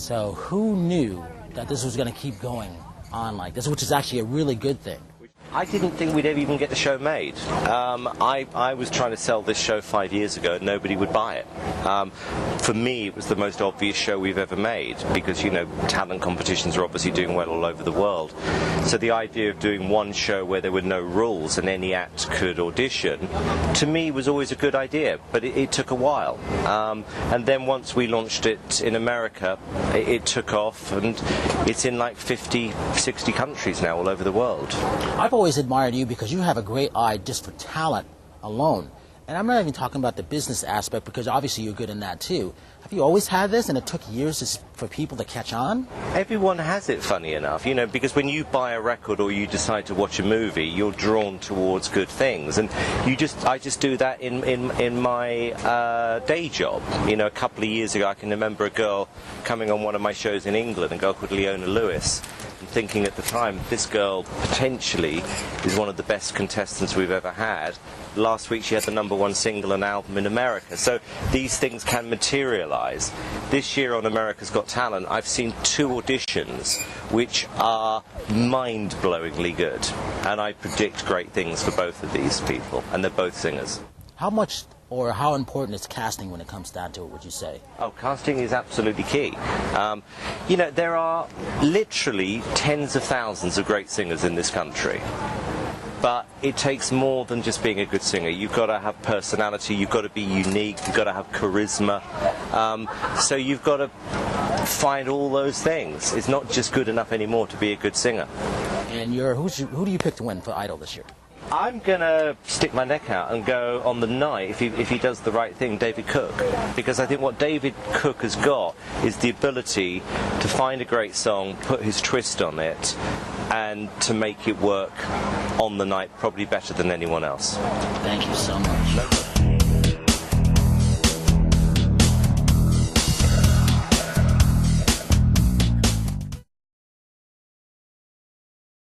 So who knew that this was going to keep going on like this, which is actually a really good thing? I didn't think we'd ever even get the show made. I was trying to sell this show 5 years ago and nobody would buy it. For me, it was the most obvious show we've ever made because, you know, talent competitions are obviously doing well all over the world. So the idea of doing one show where there were no rules and any act could audition, to me was always a good idea, but it took a while. And then once we launched it in America, it took off, and it's in like 50, 60 countries now all over the world. I've always admired you because you have a great eye just for talent alone. And I'm not even talking about the business aspect because obviously you're good in that too. Have you always had this and it took years for people to catch on? Everyone has it, funny enough, you know, because when you buy a record or you decide to watch a movie, you're drawn towards good things. And I just do that in my day job. You know, a couple of years ago I can remember a girl coming on one of my shows in England, a girl called Leona Lewis, and thinking at the time, this girl potentially is one of the best contestants we've ever had. Last week she had the #1 single and album in America. So these things can materialize. This year on America's Got Talent, I've seen 2 auditions which are mind-blowingly good. And I predict great things for both of these people, and they're both singers. How much or how important is casting when it comes down to it, would you say? Oh, casting is absolutely key. You know, there are literally tens of thousands of great singers in this country. But it takes more than just being a good singer. You've got to have personality, you've got to be unique, you've got to have charisma. So you've got to find all those things. It's not just good enough anymore to be a good singer. And who do you pick to win for Idol this year? I'm going to stick my neck out and go on the night, if he does the right thing, David Cook. Because I think what David Cook has got is the ability to find a great song, put his twist on it, and to make it work on the night probably better than anyone else. Thank you so much.